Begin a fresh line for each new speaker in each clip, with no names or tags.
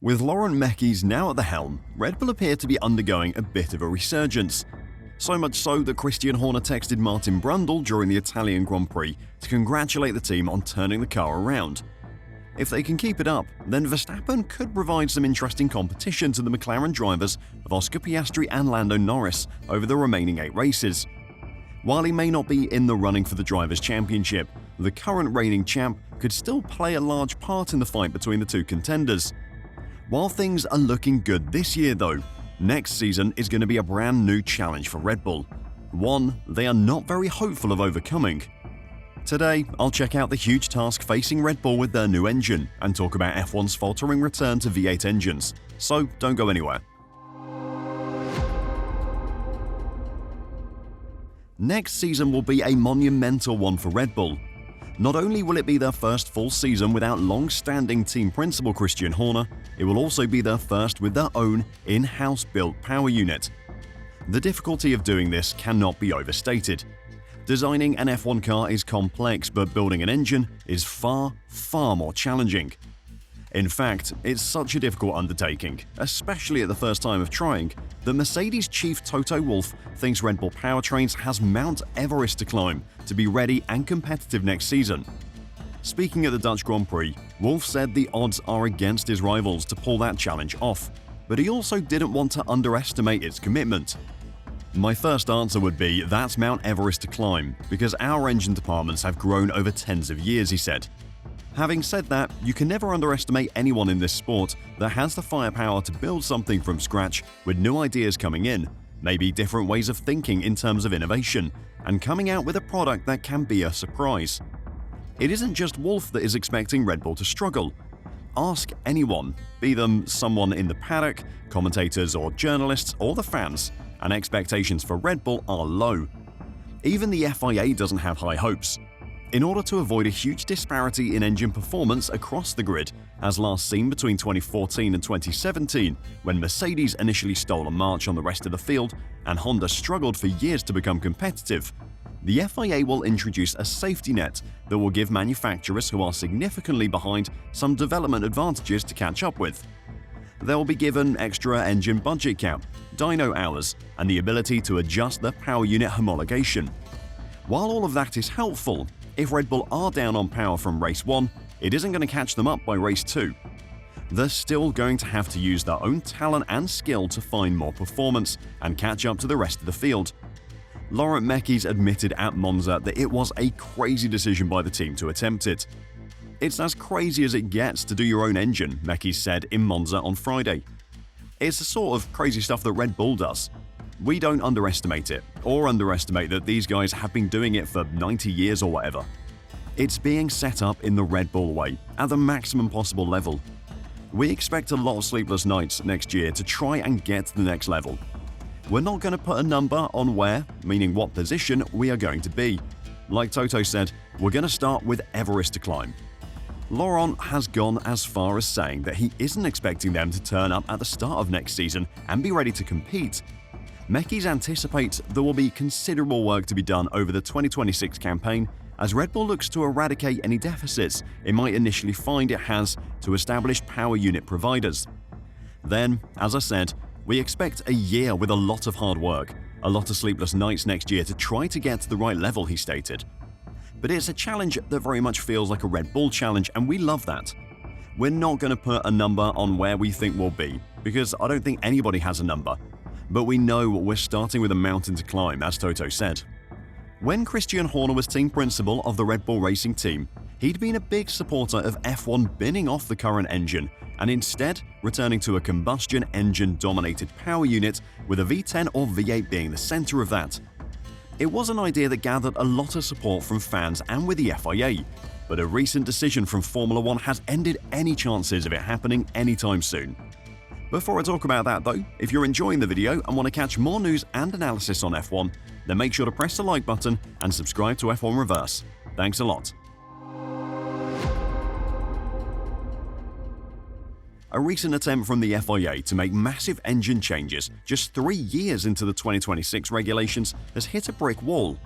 With Laurent Mekies now at the helm, Red Bull appear to be undergoing a bit of a resurgence. So much so that Christian Horner texted Martin Brundle during the Italian Grand Prix to congratulate the team on turning the car around. If they can keep it up, then Verstappen could provide some interesting competition to the McLaren drivers of Oscar Piastri and Lando Norris over the remaining 8 races. While he may not be in the running for the Drivers' Championship, the current reigning champ could still play a large part in the fight between the two contenders. While things are looking good this year though, next season is going to be a brand new challenge for Red Bull, one they are not very hopeful of overcoming. Today, I'll check out the huge task facing Red Bull with their new engine and talk about F1's faltering return to V8 engines, so don't go anywhere. Next season will be a monumental one for Red Bull. Not only will it be their first full season without long-standing team principal Christian Horner, it will also be their first with their own in-house built power unit. The difficulty of doing this cannot be overstated. Designing an F1 car is complex, but building an engine is far more challenging. In fact, it's such a difficult undertaking, especially at the first time of trying, that Mercedes chief Toto Wolff thinks Red Bull Powertrains has Mount Everest to climb to be ready and competitive next season. Speaking at the Dutch Grand Prix, Wolff said the odds are against his rivals to pull that challenge off, but he also didn't want to underestimate its commitment. My first answer would be that's Mount Everest to climb, because our engine departments have grown over tens of years, he said. Having said that, you can never underestimate anyone in this sport that has the firepower to build something from scratch with new ideas coming in, maybe different ways of thinking in terms of innovation, and coming out with a product that can be a surprise. It isn't just Wolff that is expecting Red Bull to struggle. Ask anyone, be them someone in the paddock, commentators or journalists or the fans, and expectations for Red Bull are low. Even the FIA doesn't have high hopes. In order to avoid a huge disparity in engine performance across the grid, as last seen between 2014 and 2017, when Mercedes initially stole a march on the rest of the field and Honda struggled for years to become competitive, the FIA will introduce a safety net that will give manufacturers who are significantly behind some development advantages to catch up with. They will be given extra engine budget cap, dyno hours, and the ability to adjust their power unit homologation. While all of that is helpful, if Red Bull are down on power from race 1, it isn't going to catch them up by race 2. They're still going to have to use their own talent and skill to find more performance and catch up to the rest of the field. Laurent Mekies admitted at Monza that it was a crazy decision by the team to attempt it. "It's as crazy as it gets to do your own engine," Mekies said in Monza on Friday. "It's the sort of crazy stuff that Red Bull does. We don't underestimate it, or underestimate that these guys have been doing it for 90 years or whatever. It's being set up in the Red Bull way, at the maximum possible level. We expect a lot of sleepless nights next year to try and get to the next level. We're not going to put a number on where, meaning what position, we are going to be. Like Toto said, we're going to start with Everest to climb." Laurent has gone as far as saying that he isn't expecting them to turn up at the start of next season and be ready to compete. Mekies anticipates there will be considerable work to be done over the 2026 campaign as Red Bull looks to eradicate any deficits it might initially find it has to established power unit providers. Then, as I said, we expect a year with a lot of hard work, a lot of sleepless nights next year to try to get to the right level, he stated. But it's a challenge that very much feels like a Red Bull challenge, and we love that. We're not going to put a number on where we think we'll be, because I don't think anybody has a number. But we know we're starting with a mountain to climb, as Toto said. When Christian Horner was team principal of the Red Bull racing team, he'd been a big supporter of F1 binning off the current engine and instead returning to a combustion engine-dominated power unit with a V10 or V8 being the center of that. It was an idea that gathered a lot of support from fans and with the FIA, but a recent decision from Formula 1 has ended any chances of it happening anytime soon. Before I talk about that though, if you're enjoying the video and want to catch more news and analysis on F1, then make sure to press the like button and subscribe to F1 Reverse. Thanks a lot. A recent attempt from the FIA to make massive engine changes just 3 years into the 2026 regulations has hit a brick wall.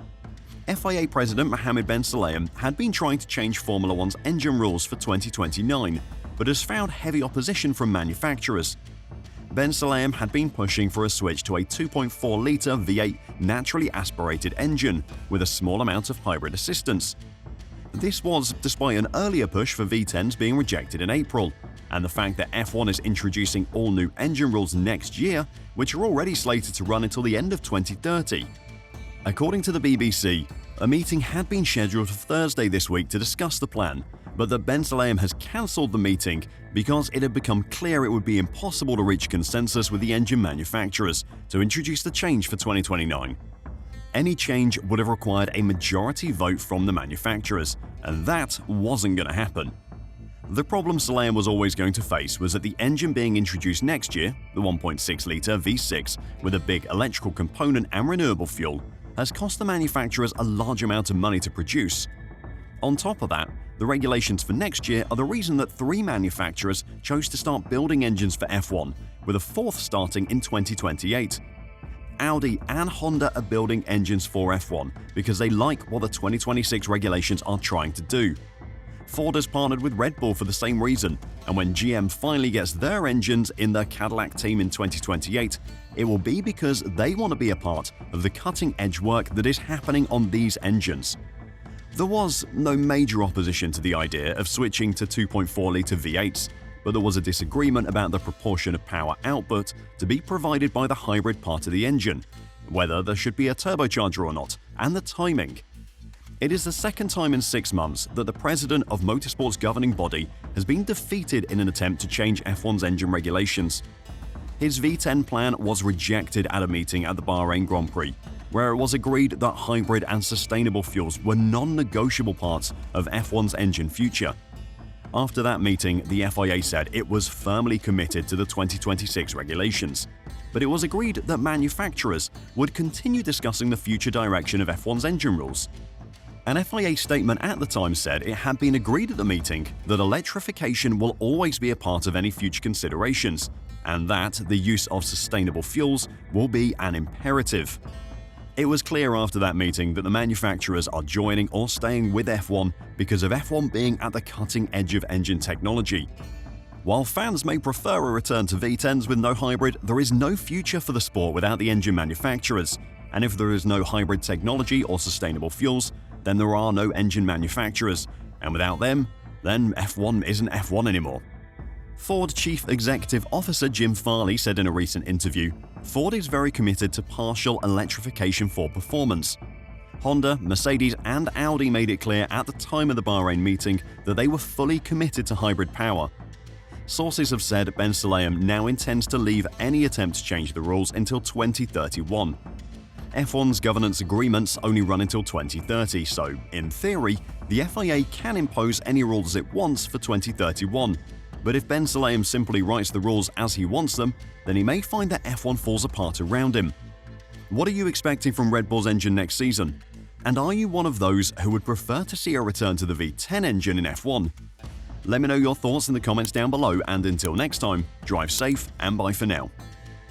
FIA President Mohammed Ben Sulayem had been trying to change Formula 1's engine rules for 2029, but has found heavy opposition from manufacturers. Ben Sulayem had been pushing for a switch to a 2.4-litre V8 naturally aspirated engine with a small amount of hybrid assistance. This was despite an earlier push for V10s being rejected in April, and the fact that F1 is introducing all new engine rules next year, which are already slated to run until the end of 2030. According to the BBC, a meeting had been scheduled for Thursday this week to discuss the plan, but that Ben Sulayem has cancelled the meeting because it had become clear it would be impossible to reach consensus with the engine manufacturers to introduce the change for 2029. Any change would have required a majority vote from the manufacturers, and that wasn't going to happen. The problem Sulayem was always going to face was that the engine being introduced next year, the 1.6-litre V6 with a big electrical component and renewable fuel, has cost the manufacturers a large amount of money to produce. On top of that, the regulations for next year are the reason that 3 manufacturers chose to start building engines for F1, with a 4th starting in 2028. Audi and Honda are building engines for F1 because they like what the 2026 regulations are trying to do. Ford has partnered with Red Bull for the same reason, and when GM finally gets their engines in the Cadillac team in 2028, it will be because they want to be a part of the cutting-edge work that is happening on these engines. There was no major opposition to the idea of switching to 2.4-litre V8s, but there was a disagreement about the proportion of power output to be provided by the hybrid part of the engine, whether there should be a turbocharger or not, and the timing. It is the second time in 6 months that the president of motorsport's governing body has been defeated in an attempt to change F1's engine regulations. His V10 plan was rejected at a meeting at the Bahrain Grand Prix, where it was agreed that hybrid and sustainable fuels were non-negotiable parts of F1's engine future. After that meeting, the FIA said it was firmly committed to the 2026 regulations, but it was agreed that manufacturers would continue discussing the future direction of F1's engine rules. An FIA statement at the time said it had been agreed at the meeting that electrification will always be a part of any future considerations, and that the use of sustainable fuels will be an imperative. It was clear after that meeting that the manufacturers are joining or staying with F1 because of F1 being at the cutting edge of engine technology. While fans may prefer a return to V10s with no hybrid, there is no future for the sport without the engine manufacturers, and if there is no hybrid technology or sustainable fuels, then there are no engine manufacturers, and without them, then F1 isn't F1 anymore. Ford Chief Executive Officer Jim Farley said in a recent interview, Ford is very committed to partial electrification for performance. Honda, Mercedes and Audi made it clear at the time of the Bahrain meeting that they were fully committed to hybrid power. Sources have said Ben Sulayem now intends to leave any attempt to change the rules until 2031. F1's governance agreements only run until 2030, so, in theory, the FIA can impose any rules it wants for 2031. But if Ben Sulayem simply writes the rules as he wants them, then he may find that F1 falls apart around him. What are you expecting from Red Bull's engine next season? And are you one of those who would prefer to see a return to the V10 engine in F1? Let me know your thoughts in the comments down below, and until next time, drive safe and bye for now.